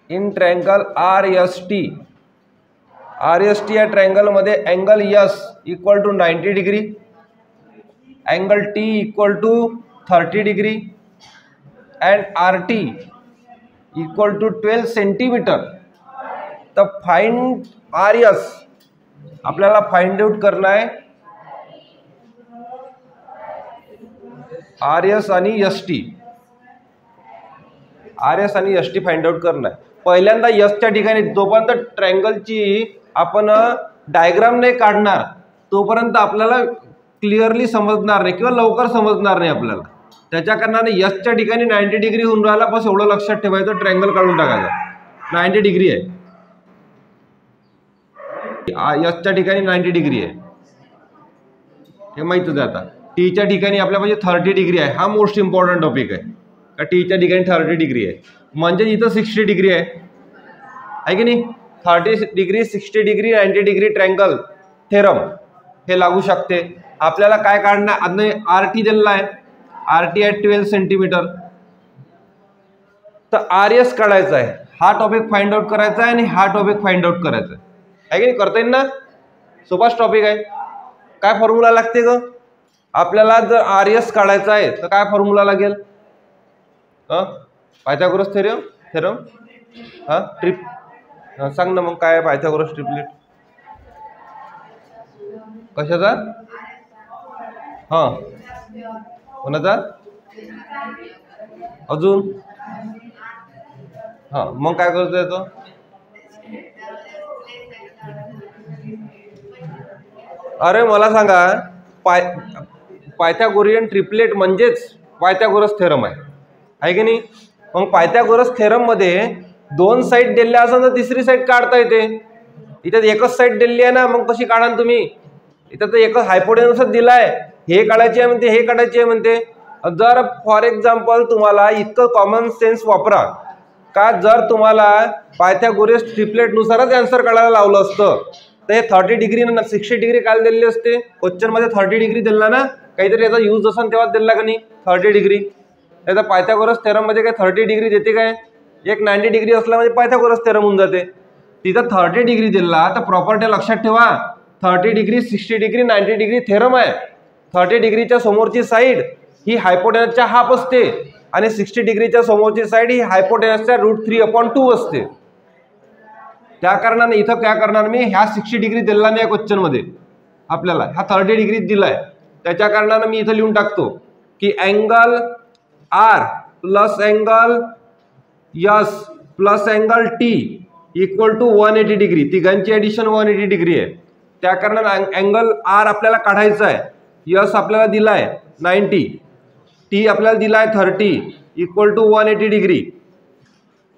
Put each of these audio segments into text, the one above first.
In triangle RST, RST या ट्रायंगलमध्ये angle S equal to 90 degree, angle T equal to 30 degree and RT equal to 12 centimetre. तर find RS, आपल्याला find out करना है RS आणि ST, RS आणि ST find out करना है. पहिल्यांदा S च्या ठिकाणी जोपर्यंत ट्रायंगलची आपण डायग्राम नाही काढणार तोपर्यंत आपल्याला क्लिअरली समजणार नाही किंवा लवकर समजणार नाही आपल्याला. त्याच्या कारणाने S च्या ठिकाणी 90 डिग्री होऊन राहिला, बस एवढं लक्षात ठेवायचं, ट्रायंगल काढून टाकायचा. 90 डिग्री आहे, S च्या ठिकाणी 90 डिग्री आहे हे माहितच आहे. आता T च्या ठिकाणी आपल्या म्हणजे 30 डिग्री आहे. हा मोस्ट इम्पॉर्टंट टॉपिक आहे. T च्या ठिकाणी 30 डिग्री आहे म्हणजे इथं 60 डिग्री आहे की नाही. 30 degree, 60 degree, 90 degree triangle theorem हे लागू शकते. आपल्याला काय काढणार, आधी RT दिलेला आहे, RT आहे 12 सेंटीमीटर. तर RS काढायचा आहे, हा टॉपिक फाइंड आउट करायचा आहे आणि हा टॉपिक फाइंड आउट करायचा आहे की नाही. करता येईल ना, सोपाच टॉपिक आहे. काय फॉर्म्युला लागते ग आपल्याला, जर RS काढायचा आहे तर काय फॉर्म्युला लागेल, पायथागोरस थेरम. सांग ना मग काय पायथागोरस ट्रिपलेट कशाचा, कोणाचा अजून, मग काय करतो येतो. अरे मला सांगा, पायथागोरियन ट्रिपलेट म्हणजेच पायथागोरस थेरम आहे की नाही. मग पायथागोरस थेरम मध्ये दोन साईड दिल्या असेल तर तिसरी साईड काढता येते. इथं एकच साईड दिली आहे ना, मग कशी काढा तुम्ही. इथं तर एकच हायपोटेनसच दिलाय, हे काढायचे आहे म्हणते, हे काढायचे आहे म्हणते. जर फॉर एक्झाम्पल तुम्हाला इतकं कॉमन सेन्स वापरा का, जर तुम्हाला पायथागोरस ट्रिपलेट नुसारच आन्सर काढायला लावलं असतं तर हे 30 डिग्री 60 डिग्री काढ दिलेली असते. क्वेश्चन मध्ये 30 डिग्री दिला ना, काहीतरी याचा यूज असेल तेव्हा दिला का नाही 30 डिग्री. तर पायथागोरस थेरम मध्ये काय 30 डिग्री देते काय, एक 90 डिग्री असला म्हणजे पायथागोरस थेरम होऊन जाते. तिथं 30 डिग्री दिला तर प्रॉपर्टी लक्षात ठेवा, 30 डिग्री, 60 डिग्री, 90 डिग्री थेरम आहे. 30 डिग्रीच्या समोरची साईड ही हायपोटेनसच्या हाफ असते आणि 60 डिग्रीच्या समोरची साईड ही हायपोटेनसच्या √3/2 असते. त्या कारणाने इथं काय करणार मी, ह्या 60 डिग्री दिला नाही क्वेश्चन मध्ये आपल्याला, हा 30 डिग्री दिलाय. त्याच्या कारणाने मी इथं लिहून टाकतो की angle R plus angle S plus angle T equal to 180 degree. तिघांची ॲडिशन 180 डिग्री आहे. त्या कारणाने अँगल R आपल्याला काढायचा आहे. S आपल्याला दिलाय 90, T आपल्याला दिलाय 30 equal to 180 degree.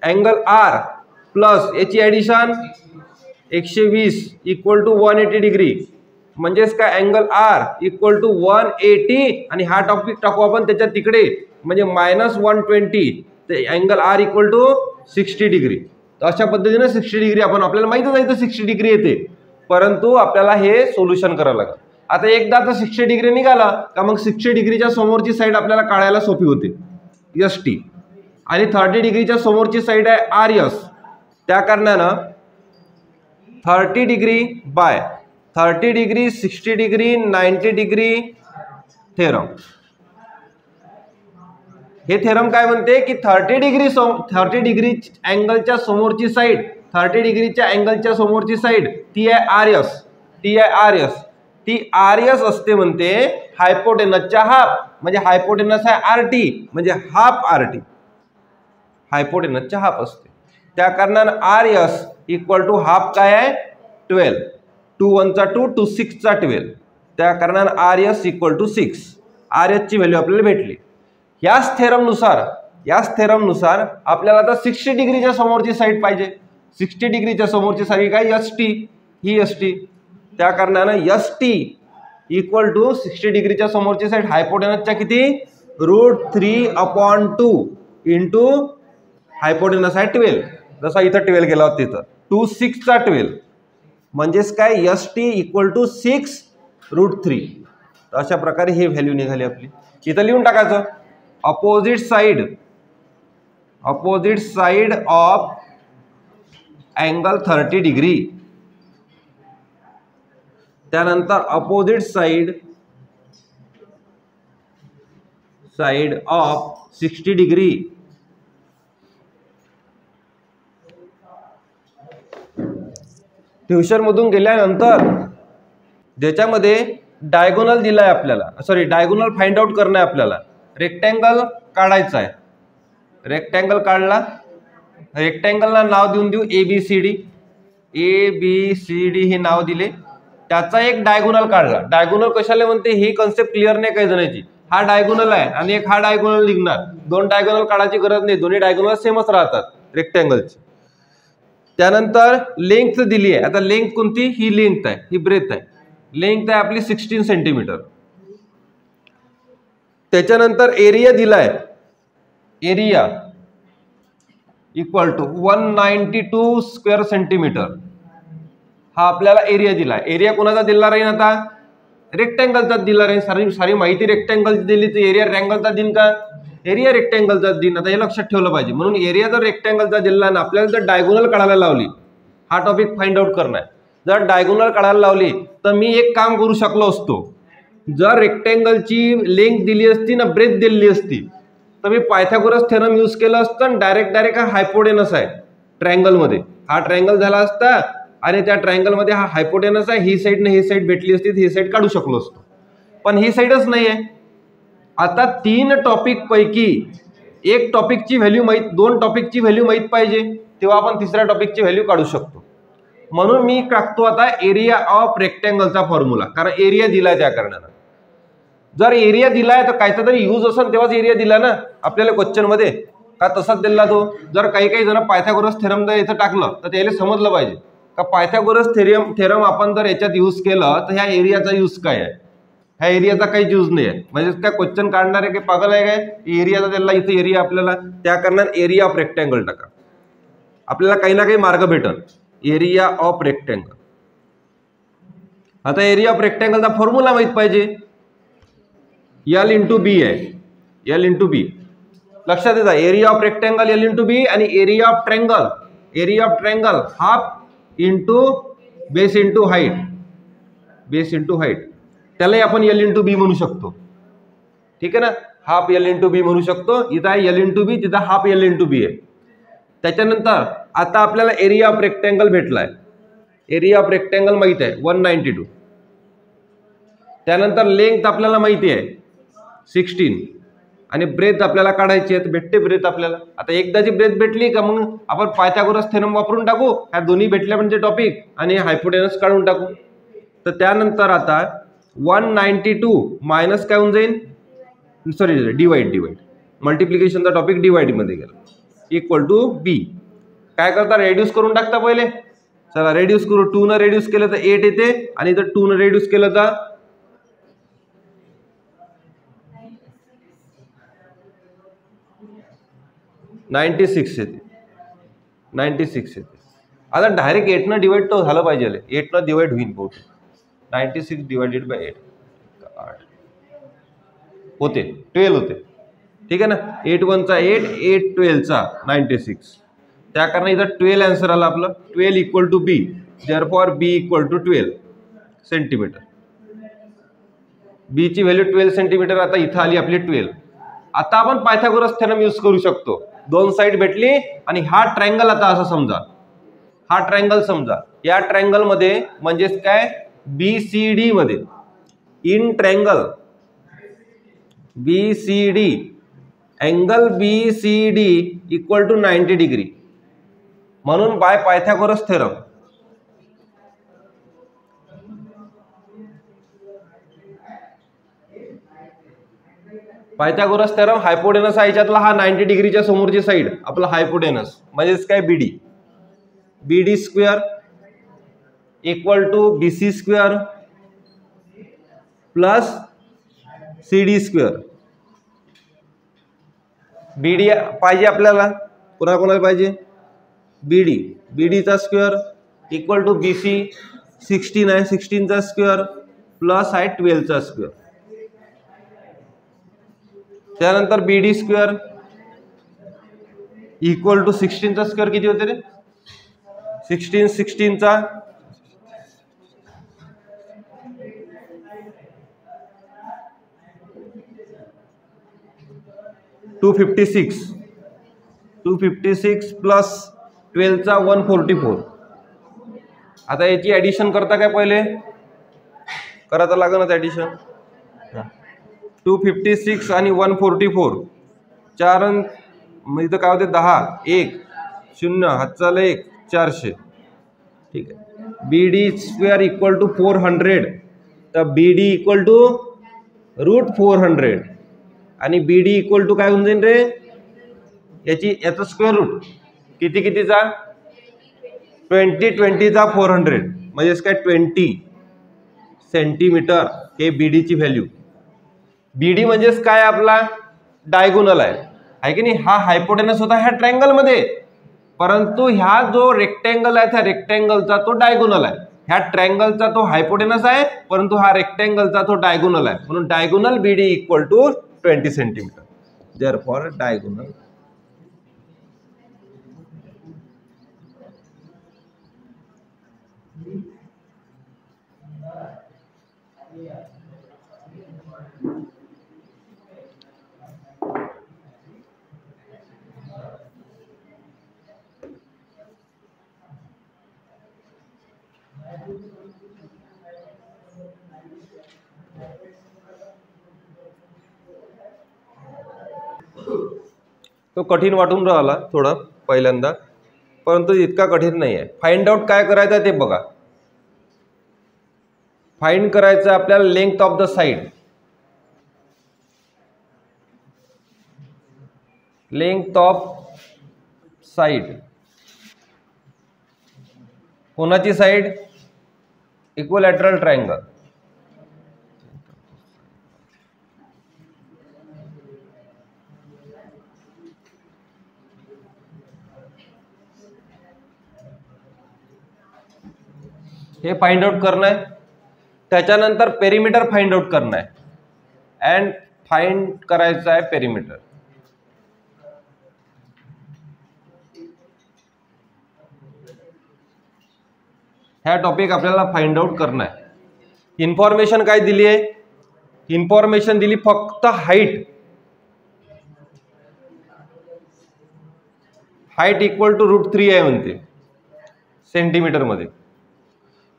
Angle R plus याची ॲडिशन 120 इक्वल टू 180 डिग्री. म्हणजेच काय, अँगल R इक्वल टू 180 आणि हा टॉपिक टाकू आपण त्याच्या तिकडे म्हणजे -120. ते angle R equal to 60 degree. तर अशा पद्धतीने 60 डिग्री आपण, आपल्याला माहितच आहे तर 60 डिग्री येते, परंतु आपल्याला हे सोल्युशन करावं लागेल. आता एकदा तर 60 डिग्री निघाला का मग 60 डिग्रीच्या समोरची साईड आपल्याला काढायला सोपी होते ST, आणि 30 डिग्रीच्या समोरची साईड आहे RS. त्या कारणानं 30 degree by 30 degree, 60 degree, 90 degree theorem. हे थेरम काय म्हणते की 30 डिग्री अँगलच्या समोरची साईड, 30 डिग्रीच्या अँगलच्या समोरची साईड ती आहे RS. ती RS असते म्हणते हायपोटेनसच्या हाफ. म्हणजे हायपोटेनस आहे RT म्हणजे हाफ RT, हायपोटेनसच्या हाफ असते. त्या कारणाने RS इक्वल टू हाफ काय आहे 12, 2 1 चा 2, 2 6 चा 12. त्या कारणाने RS इक्वल टू 6. RS ची व्हॅल्यू आपल्याला भेटली. याच थेरमनुसार आपल्याला आता 60 डिग्रीच्या समोरची साईड पाहिजे. 60 डिग्रीच्या समोरची साईड काय, ST, ही ST. त्या कारणाने ST इक्वल टू 60 डिग्रीच्या समोरची साईड हायपोटेनसच्या किती, √3/2 इंटू हायपोटेनस आहे 12. जसा इथं 12 गेला होता तिथं 2 6 चा 12 म्हणजेच काय, ST इक्वल टू 6√3. तर अशा प्रकारे हे व्हॅल्यू निघाली आपली. इथं लिहून टाकायचं, opposite side of angle 30 degree. त्यानंतर opposite side of 60 degree. Tuition मधून गेल्यानंतर ज्याच्यामध्ये डायगोनल दिलाय आपल्याला, सॉरी डायगोनल फाइंड आउट करणं आहे आपल्याला. रेक्टँगल काढायचा आहे. रेक्टँगल काढला, रेक्टँगलला नाव देऊन देऊ ABCD. ABCD हे नाव दिले. त्याचा एक डायगोनल काढला. डायगोनल कशाला म्हणते ही कन्सेप्ट क्लिअर नाही काही जणांची. हा डायगोनल आहे आणि एक हा डायगोनल निघणार. दोन डायगोनल काढायची गरज नाही, दोन्ही डायगोनल सेमच राहतात रेक्टँगलची. त्यानंतर लेंथ दिली आहे. आता लेंथ कोणती? ही लेंथ आहे, ही ब्रेथ आहे. लेंथ आहे आपली 16 सेंटीमीटर. त्याच्यानंतर एरिया दिलाय. Area equal to 192 square centimetre. हा आपल्याला एरिया दिलाय. एरिया कोणाचा दिला राहील? आता रेक्टँगलचा दिला राहील. सारी माहिती रेक्टँगलची दिली तर एरिया रेक्टँगलचा दिन का? एरिया रेक्टँगलचा दिन. आता हे लक्षात ठेवलं पाहिजे. म्हणून एरिया जर रेक्टँगलचा दिला ना, आपल्याला जर डायगोनल काढायला लावली, हा टॉपिक फाइंड आउट करणं आहे. जर डायगोनल काढायला लावली तर मी एक काम करू शकलो असतो. जर रेक्टँगलची लेंथ दिली असती ना, ब्रेथ दिली असती, तर मी पायथागोरस थेरम यूज केलं असतं आणि डायरेक्ट हा हायपोटेनस आहे ट्रायंगलमध्ये. हा ट्रायंगल झाला असता आणि त्या ट्रायंगलमध्ये हा हायपोटेनस आहे. ही साईड ने ही साईड भेटली असती, ही साईड काढू शकलो असतो. पण ही साईडच नाही आहे. आता 3 टॉपिक पैकी एक टॉपिकची व्हॅल्यू माहित, 2 टॉपिकची व्हॅल्यू माहित पाहिजे, तेव्हा आपण तिसऱ्या टॉपिकची व्हॅल्यू काढू शकतो. म्हणून मी टाकतो आता एरिया ऑफ रेक्टँगलचा फॉर्म्युला, कारण एरिया दिलाय त्या कारणानं. जर एरिया दिलाय तर कायचा तरी यूज असेल तेव्हाच एरिया दिला ना आपल्याला क्वेश्चन मध्ये, का तसाच दिला तो? जर काही जण पायथागोरस थेरम जर इथं टाकलं तर त्याला समजलं पाहिजे का पायथागोरस थेरम आपण जर याच्यात यूज केलं तर ह्या एरियाचा यूज काय आहे. ह्या एरियाचा काही यूज नाही आहे. म्हणजे काय क्वेश्चन काढणारे काही पागल आहे काय? एरियाचा दिला इथे एरिया आपल्याला, त्या कारणाने एरिया ऑफ रेक्टँगल टाका. आपल्याला काही ना काही मार्ग भेटल. Area of rectangle. आता एरिया ऑफ रेक्टँगलचा फॉर्म्युला माहित पाहिजे. L इंटू बी आहे. L इंटू बी लक्षात येता. Area of rectangle L into B आणि area of triangle half into base into height. Base into height त्यालाही आपण L इंटू बी म्हणू शकतो. ठीक आहे ना. हाफ L इंटू बी म्हणू शकतो. इथं आहे L इंटू बी, तिथं हाफ L इंटू बी आहे. त्याच्यानंतर आता आपल्याला एरिया ऑफ रेक्टँगल भेटलाय. एरिया ऑफ रेक्टँगल माहित आहे 192. त्यानंतर लेंथ आपल्याला माहिती आहे 16 आणि ब्रेथ आपल्याला काढायची आहे. भेटते ब्रेथ आपल्याला. आता एकदाची ब्रेथ भेटली का मग आपण पायथागोरस थेरम वापरून टाकू. ह्या दोन्ही भेटल्या म्हणजे टॉपिक आणि हायपोटेनस काढून टाकू. तर त्यानंतर आता 192 मायनस काय होऊन जाईल, सॉरी डिवाइड मल्टिप्लिकेशनचा टॉपिक डिवाइड मध्ये गेला, इक्वल टू बी. काय करता? रेड्यूस करून टाकता पहिले. चला रेड्यूस करू. 2 न रेड्यूस केलं तर 8 येते आणि जर 2 न रेड्यूस केलं तर 96 येते. 96 येते. आता डायरेक्ट 8 न डिवाइड तर झालं पाहिजे. 8 न डिवाइड होईल बहुत. 96 डिवाइडेड बाय 8 होते 12 होते. ठीक आहे ना. 8 1 चा 8, 8 12 चा 96. त्या कारण इथं 12 आन्सर आला आपलं. 12 equal to B. Therefore B equal to 12 centimetre. B ची व्हॅल्यू 12 सेंटीमीटर. आता इथं आली आपली 12. आता आपण पायथागोरस थेरम यूज करू शकतो. 2 साइड भेटली आणि हा ट्रायंगल आता असं समजा. हा ट्रायंगल समजा. या ट्रायंगल मध्ये म्हणजेच काय BCD मध्ये, in triangle BCD angle BCD equal to 90 degree. म्हणून by Pythagoras theorem Pythagoras theorem hypotenuse आहे याच्यातला हा 90 डिग्रीच्या समोरची साइड आपला हायपोटेनस म्हणजेच काय BD square equal to BC square plus CD square. BD पाहिजे आपल्याला. पुन्हा कोणाला पाहिजे? BD चा स्क्वेअर इक्वल टू BC 16 आहे, 16 चा स्क्वेअर प्लस आहे 12 चा स्क्वेअर. त्यानंतर BD स्क्वेअर इक्वल टू 16 चा स्क्वेअर किती होते रे? 16 256 प्लस 12 144. आता याची ॲडिशन करता काय पहिले करा तर लागेल ॲडिशन. 256 आणि 144 चार इथं काय होते 10 1 0 हातचा 1 400. ठीक आहे. BD² equal to 400. तर BD इक्वल टू √400 आणि BD इक्वल टू काय होऊन जाईल रे याचा स्क्वेअर रूट कितीचा 20चा 400 म्हणजे काय 20 सेंटीमीटर हे BD ची व्हॅल्यू. BD म्हणजेच काय आपला डायगोनल आहे की नाही. हा हायपोटेनस होता ह्या ट्रायंगल मध्ये, परंतु ह्या जो रेक्टँगल आहे त्या रेक्टँगलचा तो डायगोनल आहे. ह्या ट्रायंगलचा तो हायपोटेनस आहे परंतु हा रेक्टँगलचा तो डायगोनल आहे. म्हणून diagonal BD equal to 20 centimetre. Therefore diagonal तो कठीण वाटून राहिला थोडा पहिल्यांदा, परंतु इतका कठीण नाही आहे. फाइंड आउट काय करायचं ते बघा. फाइंड करायचं आपल्याला length of the side. Length of side कोणाची साइड इक्विलॅटरल ट्रायंगल. हे फाइंड आउट करणं आहे. त्याच्यानंतर पेरिमीटर फाइंड आउट करणं आहे. अँड फाइंड करायचं आहे पेरिमीटर. ह्या टॉपिक आपल्याला फाइंड आउट करणं आहे. इन्फॉर्मेशन काय दिली आहे. इन्फॉर्मेशन दिली फक्त हाईट. हाईट इक्वल टू √3 आहे म्हणते सेंटीमीटर मध्ये.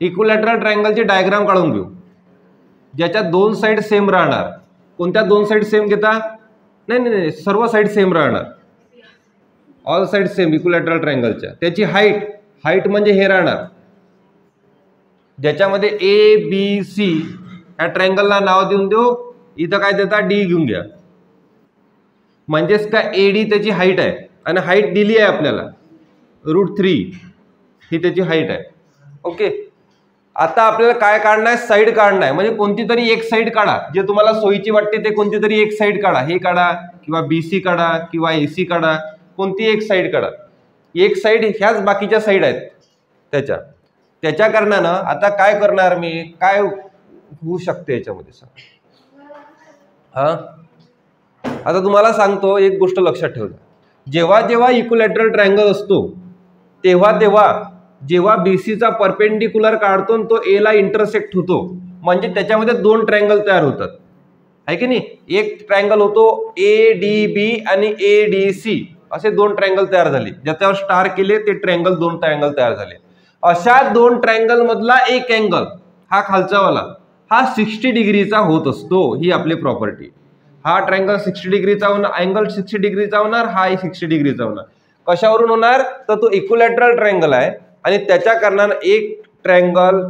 इक्विलॅटरल ट्रायंगलची डायग्राम काढून घेऊ ज्याच्या दोन साइड सेम राहणार. कोणत्या दोन साइड सेम घेता नाही सर्व साइड सेम राहणार. ऑल साइड सेम इक्विलॅटरल ट्रायंगलच्या. त्याची हाईट म्हणजे हे राहणार ज्याच्यामध्ये ABC ह्या ट्रायंगलला नाव देऊन देऊ. इथं काय देता D घेऊन घ्या. म्हणजेच का AD त्याची हाईट आहे आणि हाईट दिली आहे आपल्याला √3 ही त्याची हाईट आहे. ओके. आता आपल्याला काय काढणं आहे साईड काढणं आहे. म्हणजे कोणती तरी एक साईड काढा जे तुम्हाला सोयीची वाटते ते कोणती तरी एक साईड काढा. हे काढा किंवा BC काढा किंवा AC काढा. कोणती एक साईड काढा. एक साईड ह्याच बाकीच्या साईड आहेत त्याच्या कारणानं आता काय करणार मी काय होऊ शकते याच्यामध्ये सांग. आता तुम्हाला सांगतो एक गोष्ट लक्षात ठेवा. जेव्हा इक्विलॅटरल ट्रायंगल असतो तेव्हा जेव्हा BCचा परपेंडिक्युलर काढतो तो A ला इंटरसेक्ट होतो म्हणजे त्याच्यामध्ये दोन ट्रायंगल तयार होतात आहे की नाही. एक ट्रायंगल होतो ADB आणि ADC असे दोन ट्रायंगल तयार झाले. ज्याच्यावर स्टार केले ते ट्रायंगल दोन ट्रायंगल तयार झाले. अशा दोन ट्रायंगल मधला एक अँगल हा खालचावाला हा 60 डिग्रीचा होत असतो. ही आपली प्रॉपर्टी. हा ट्रायंगल 60 डिग्रीचा होणार. अँगल 60 डिग्रीचा होणार. हा 60 डिग्रीचा होणार. कशावरून होणार तर तो इक्विलॅटरल ट्रायंगल आहे आणि त्याच्या कारणानं एक ट्रायंगल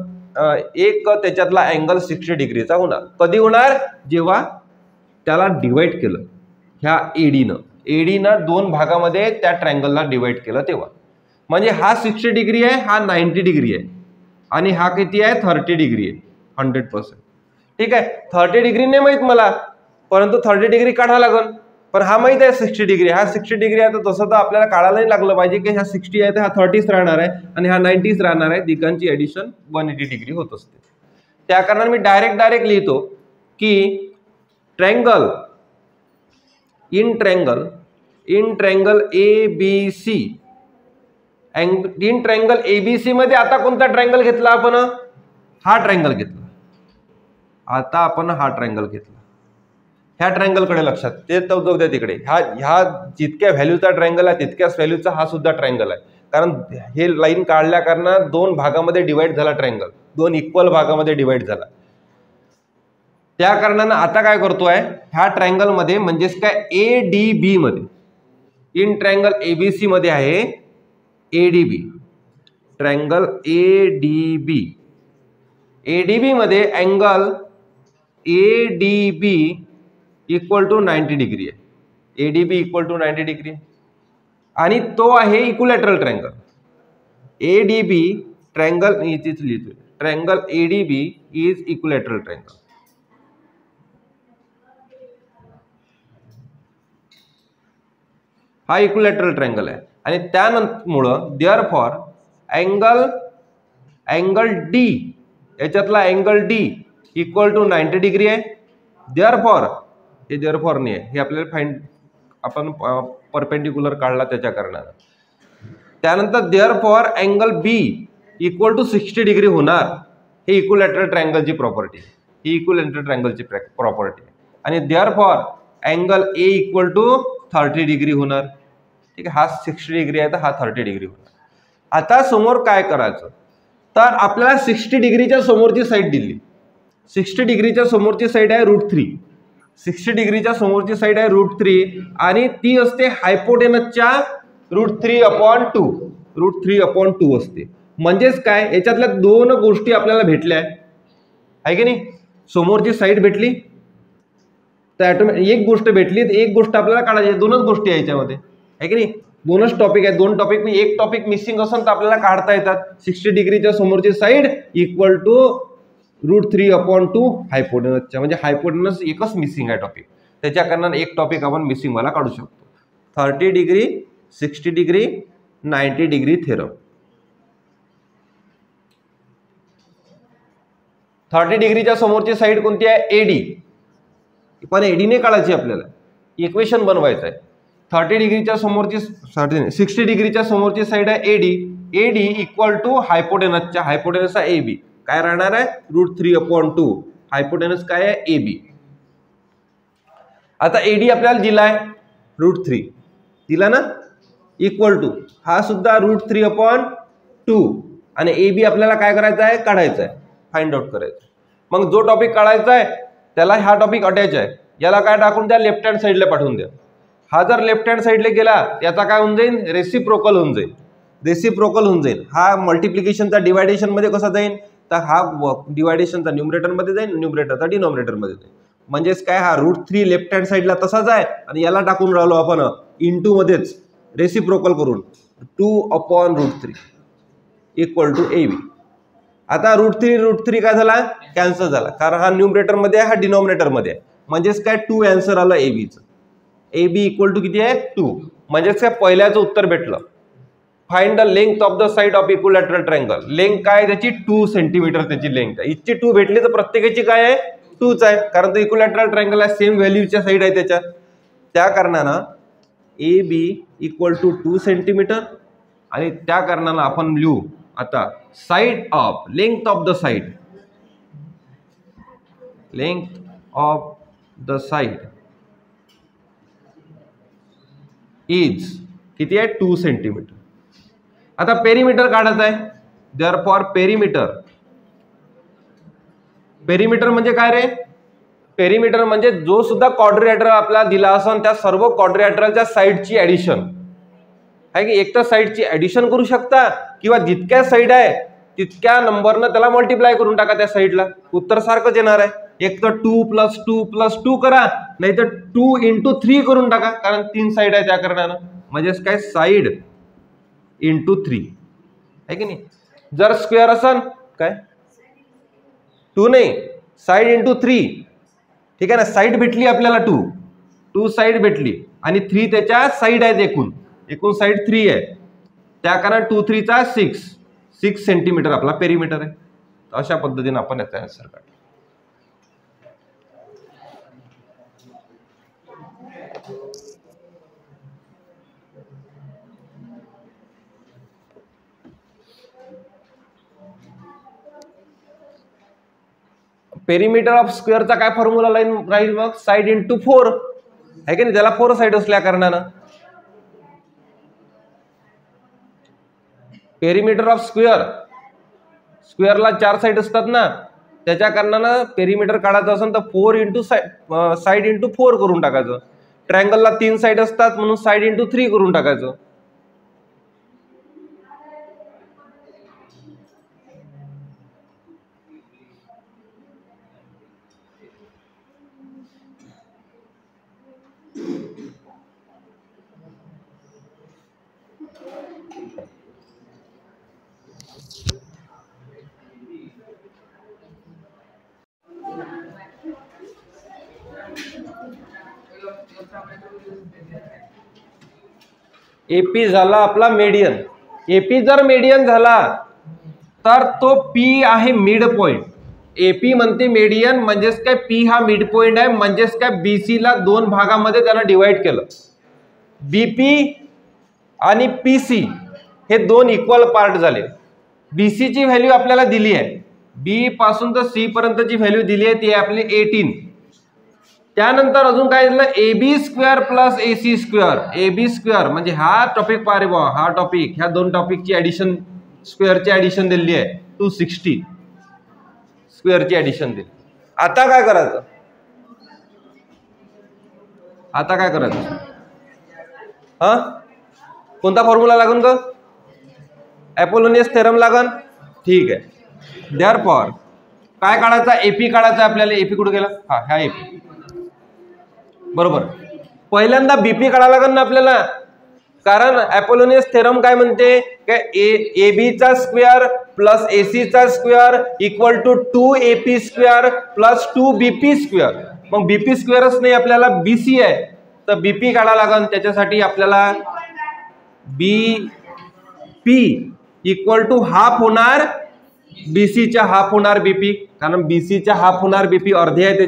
एक त्याच्यातला अँगल 60 डिग्रीचा होणार. कधी होणार जेव्हा त्याला डिवाइड केलं ह्या एडीनं दोन भागामध्ये त्या ट्रायंगलला डिवाइड केलं तेव्हा. म्हणजे हा 60 डिग्री आहे हा 90 डिग्री आहे आणि हा किती आहे 30 डिग्री आहे 100%. ठीक आहे. 30 डिग्री नाही माहित मला परंतु 30 डिग्री काढा लागल. पण हा माहित आहे 60 डिग्री. हा 60 डिग्री आहे तर तसं तर आपल्याला काढायलाही लागलं पाहिजे की हा 60 आहे तर हा 30 राहणार आहे आणि हा 90 राहणार आहे. दिगांची ॲडिशन 180 डिग्री होत असते. त्या कारणाने मी डायरेक्ट लिहितो की in triangle ABC in triangle ABC मध्ये आता कोणता ट्रायंगल घेतला आपण? हा ट्रायंगल घेतला. आता आपण हा ट्रायंगल घेतला. ह्या ट्रायंगल कडे लक्षात ते जाऊ द्या तिकडे. ह्या जितक्या व्हॅल्यूचा ट्रायंगल आहे तितक्याच व्हॅल्यूचा हा सुद्धा ट्रायंगल आहे. कारण हे लाईन काढल्या कारण दोन भागामध्ये डिवाइड झाला ट्रायंगल, दोन इक्वल भागामध्ये डिवाइड झाला. त्या कारणानं आता काय करतोय, ह्या ट्रायंगल मध्ये म्हणजेच काय एडीबी मध्ये, इन ट्रायंगल एबीसी मध्ये आहे एडीबी, ट्रायंगल एडीबी. एडीबी मध्ये angle ADB equal to 90 degree आहे. एडीबी इक्वल टू 90 डिग्री आणि तो आहे इक्विलॅटरल ट्रायंगल. एडीबी ट्रायंगल इथेच लिहितोय, triangle ADB is equilateral triangle. हा इक्विलॅटरल ट्रायंगल आहे आणि त्यानंतर देअरफॉर अँगल डी, याच्यातला angle D equal to 90 degree आहे. देअरफॉर हे देअरफॉर नाही आहे, हे आपल्याला आपण परपेंडिक्युलर काढला त्याच्या कारणानं. त्यानंतर therefore angle B equal to 60 degree होणार. हे इक्विलॅटरल ट्रायंगलची प्रॉपर्टी आहे, ही इक्विलॅटरल ट्रायंगलची प्रॉपर्टी आहे. आणि therefore angle A equal to 30 degree होणार. ठीक आहे, हा 60 डिग्री आहे तर हा 30 डिग्री होणार. आता समोर काय करायचं, तर आपल्याला 60 डिग्रीच्या समोरची साईड दिली. 60 डिग्रीच्या समोरची साईड आहे √3. 60 डिग्रीच्या समोरची साईड आहे √3 आणि ती असते हायपोटेनसच्या √3/2. √3/2 असते. म्हणजेच काय, याच्यातल्या दोन गोष्टी आपल्याला भेटल्या आहे की नाही. समोरची साईड भेटली तर एक गोष्ट भेटली, तर एक गोष्ट आपल्याला काढायची. दोनच गोष्टी आहे याच्यामध्ये, आहे की नाही. दोनच टॉपिक आहेत, दोन टॉपिक मी एक टॉपिक मिसिंग असेल तर आपल्याला काढता येतात. 60 डिग्रीच्या समोरची साईड इक्वल टू √3/2 हायपोटेनसच्या, म्हणजे हायपोटेनस एकच मिसिंग आहे टॉपिक, त्याच्या कारणाने एक टॉपिक आपण मिसिंग वाला काढू शकतो. 30 डिग्री, 60 डिग्री, 90 डिग्री थेरम. 30 डिग्रीच्या समोरची साईड कोणती आहे? एडी. पण एडीने काढायची आपल्याला, इक्वेशन बनवायचं आहे. 30 डिग्रीच्या समोरची 60 डिग्रीच्या समोरची साईड आहे एडी. एडी इक्वल टू हायपोटेनसच्या, हायपोटेनसचा एबी काय राहणार आहे? √3/2. हायपोटेनस काय आहे? एबी. आता एडी आपल्याला दिलाय √3 दिला ना, इक्वल टू हा सुद्धा √3/2 आणि एबी आपल्याला काय करायचं आहे? काढायचं आहे, फाइंड आउट करायचं. मग जो टॉपिक काढायचा आहे त्याला हा टॉपिक अटॅच आहे, याला काय टाकून द्या? लेफ्ट हँड साईडला पाठवून द्या. हा जर लेफ्ट हँड साईडला गेला याचा काय होऊन जाईल? रेसिप्रोकल होऊन जाईल. रेसिप्रोकल होऊन जाईल. हा मल्टिप्लिकेशनचा डिवायडेशन मध्ये कसा जाईल? तर हा डिवायडेशनचा न्यूमरेटर मध्ये जाईल, न्यूमरेटरचा डिनॉमिनेटर मध्ये जाईल. म्हणजेच काय, हा √3 लेफ्ट हँड साईडला तसाच आहे आणि याला टाकून राहिलो आपण इंटू मध्येच रेसिप्रोकल करून 2/√3 इक्वल टू एबी. आता √3 काय झाला? कॅन्सल झाला, कारण हा न्यूमरेटर मध्ये आहे, हा डिनॉमिनेटर मध्ये आहे. म्हणजेच काय 2 आन्सर आला एबीचं. एबी इक्वल टू किती आहे? 2. म्हणजेच काय पहिल्याचं उत्तर भेटलं. Find the length of the side of equilateral triangle. Length काय त्याची? 2 सेंटीमीटर त्याची लेंथ आहे. इथची 2 भेटली तर प्रत्येकाची काय आहे? 2च आहे, कारण तो इक्विलॅटरल ट्रायंगल आहे, सेम व्हॅल्यूच्या साईड आहे त्याच्या. त्या कारणानं A B equal to 2 centimetre आणि त्या कारणानं आपण लिहू आता side of, length of the side, length of the side is किती आहे? 2 सेंटीमीटर. आता पेरीमीटर काढायचं आहे. देअरफॉर पेरीमीटर, पेरीमीटर म्हणजे काय रे? पेरीमीटर म्हणजे जो सुद्धा क्वाड्रिलॅटरल आपल्याला दिला असेल त्या सर्व क्वाड्रिलॅटरलच्या साइडची ऍडिशन आहे की. एक तर साइडची ऍडिशन करू शकता किंवा जितक्या साइड आहे तितक्या नंबरनं त्याला मल्टिप्लाय करून टाका त्या साइडला, उत्तर सारखंच येणार आहे. एक तर 2 + 2 + 2 करा, नाही तर 2 × 3 करून टाका, कारण 3 साइड आहे त्या कारणानं. म्हणजेच काय, साइड × 3 आहे की नाही. जर स्क्वेअर असेल काय 2 नाही, साइड × 3. ठीक आहे ना, साइड भेटली आपल्याला 2 साइड भेटली आणि 3 त्याच्या साइड आहेत. एकूण साइड 3 आहे, त्या कारण 2 × 3 = 6 सेंटीमीटर आपला पेरीमीटर आहे. अशा पद्धतीने आपण याचा आन्सर काढतो. पेरिमीटर ऑफ स्क्वेअरचा काय फॉर्म्युला राहील मग? साइड इंटू 4 आहे की नाही, त्याला 4 साइड असल्या कारणानं पेरिमीटर ऑफ स्क्वेअरला 4 साइड असतात ना, त्याच्या कारणानं पेरिमीटर काढायचं असेल तर 4 इंटू साइड इंटू 4 करून टाकायचं. ट्रायंगलला 3 साइड असतात म्हणून साइड इंटू 3 करून टाकायचं. एपी झाला आपला मीडियन. एपी जर मीडियन झाला तर तो पी आहे मिड पॉइंट. एपी म्हणते मीडियन म्हणजेच काय, पी हा मिड पॉइंट आहे, म्हणजेच काय बीसी ला 2 भागामध्ये त्यानं डिवाइड केलं. बीपी आणि पीसी हे 2 इक्वल पार्ट झाले. बीसी ची व्हॅल्यू आपल्याला दिली आहे, बी पासून तर सी पर्यंतची व्हॅल्यू दिली आहे ती आपली 18. त्यानंतर अजून काय दिलं, AB square plus AC square. AB square म्हणजे हा टॉपिक पारे बा, हा टॉपिक, ह्या 2 टॉपिकची ऍडिशन, स्क्वेअरची ऍडिशन दिली आहे 260, स्क्वेअरची ऍडिशन दिली. आता काय करायचं, हा कोणता फॉर्म्युला लागून ग? अपोलोनियस थेरम लागन. ठीक आहे. देअरफॉर काय काढायचा, एपी काढायचा आपल्याला. एपी कुठे गेला, हा ह्या एपी बरोबर. पहिल्यांदा बीपी काढायला लागेल ना आपल्याला, कारण अपोलोनियस थेरम काय म्हणते की AB चा स्क्वेअर प्लस AC चा square equal to 2AP square plus 2BP square. मग बीपी स्क्वेअरच नाही आपल्याला, BC आहे, तर बीपी काढायला लागेल. त्याच्यासाठी आपल्याला BP इक्वल टू हाफ होणार BCच्या हाफ होणार BP, कारण BCच्या हाफ होणार BP अर्धे आहे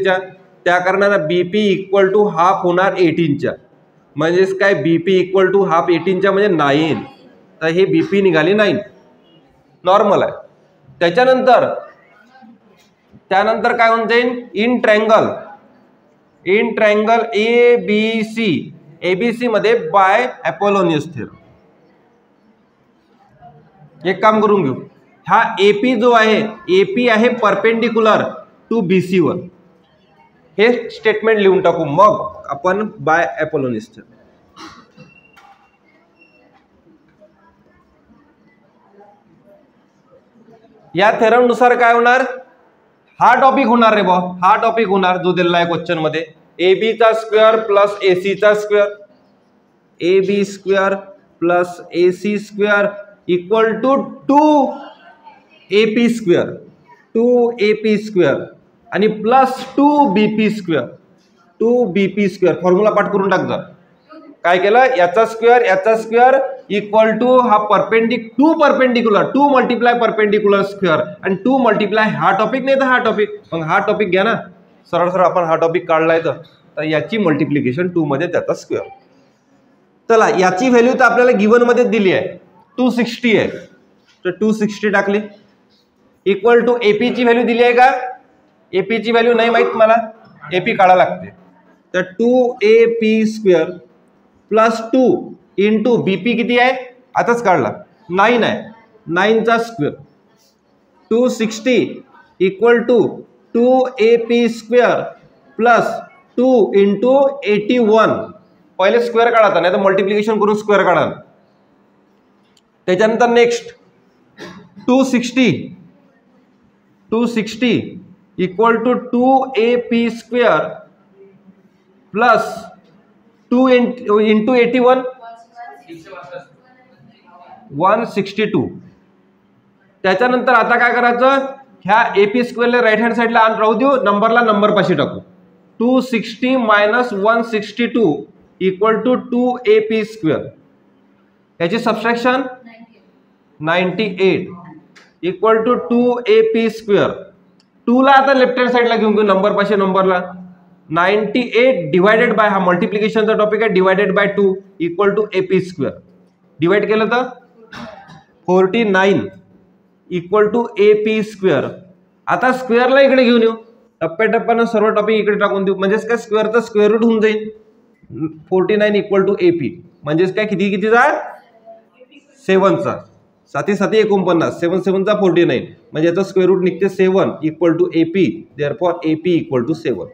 त्या कारणानं BP इक्वल टू हाफ होणार 18च्या. म्हणजेच काय, BP इक्वल टू हाफ 18च्या म्हणजे 9. तर हे BP निघाली 9, नॉर्मल आहे. त्यानंतर काय होऊन जाईल, इन ट्रायंगल ABC मध्ये बाय अपोलोनियस थेरम. एक काम करून घेऊ, हा AP जो आहे, AP आहे परपेंडिक्युलर टू BC वर. हे स्टेटमेंट लिहून टाकू, मग आपण बाय अपोलोनियस थेरम. या थेरम नुसार काय होणार, हा टॉपिक होणार रे बा, हा टॉपिक होणार जो दिलेला आहे क्वेश्चन मध्ये. AB चा स्क्वेअर प्लस AC चा square, AB square plus AC square equal to 2AP square, 2AP square आणि plus 2BP square, 2BP square. Formula पाठ करून टाक. जर काय केलं, याचा स्क्वेअर इक्वल टू हा two perpendicular, 2 multiply perpendicular square आणि 2 मल्टिप्लाय हा टॉपिक, नाही तर हा टॉपिक. मग हा टॉपिक घ्या ना, सरळ आपण हा टॉपिक काढलाय तर याची मल्टिप्लिकेशन 2 मध्ये त्याचा स्क्वेअर. चला, याची व्हॅल्यू तर आपल्याला गिवन मध्ये दिली आहे, 260 आहे, तर 260 टाकली. इक्वल टू AP ची व्हॅल्यू दिली आहे का, AP ची व्हॅल्यू नाही माहित मला, AP काढा लागते. तर 2AP square plus 2 into BP किती आहे, आताच काढला, 9 आहे, 9 चा square. 260 equal to 2AP square plus 2 into 81. पहिले स्क्वेअर काढायचा, नाही तर मल्टिप्लिकेशन करून स्क्वेअर काढा. त्याच्यानंतर next 260 equal to 2AP square plus 2 into 81 162. त्याच्यानंतर आता काय करायचं, ह्या AP स्क्वेअरला राईट हँड साईडला राहू देऊ, नंबरला नंबर पाशी टाकू. 260 minus 162 equal to 2AP square. याची subtraction 98 equal to 2AP square. 2 ला आता लेफ्ट हँड साईडला घेऊन घेऊ, नंबर पाशी नंबरला. 98 डिवायडेड बाय, हा मल्टिप्लिकेशनचा टॉपिक आहे, divided by 2 equal to AP square. Divide केलं तर 49 इक्वल टू AP स्क्वेअर. आता स्क्वेअरला इकडे घेऊन येऊ, टप्प्याटप्प्यानं सर्व टॉपिक इकडे टाकून देऊ, म्हणजेच काय स्क्वेअरचा स्क्वेअर रूट होऊन जाईल. 49 इक्वल टू AP, म्हणजेच काय किती कितीचा 7चा, 7 7 49, 7 7 49, म्हणजे याचा स्क्वेअर रूट निघते 7 equal to AP. Therefore AP equal to 7.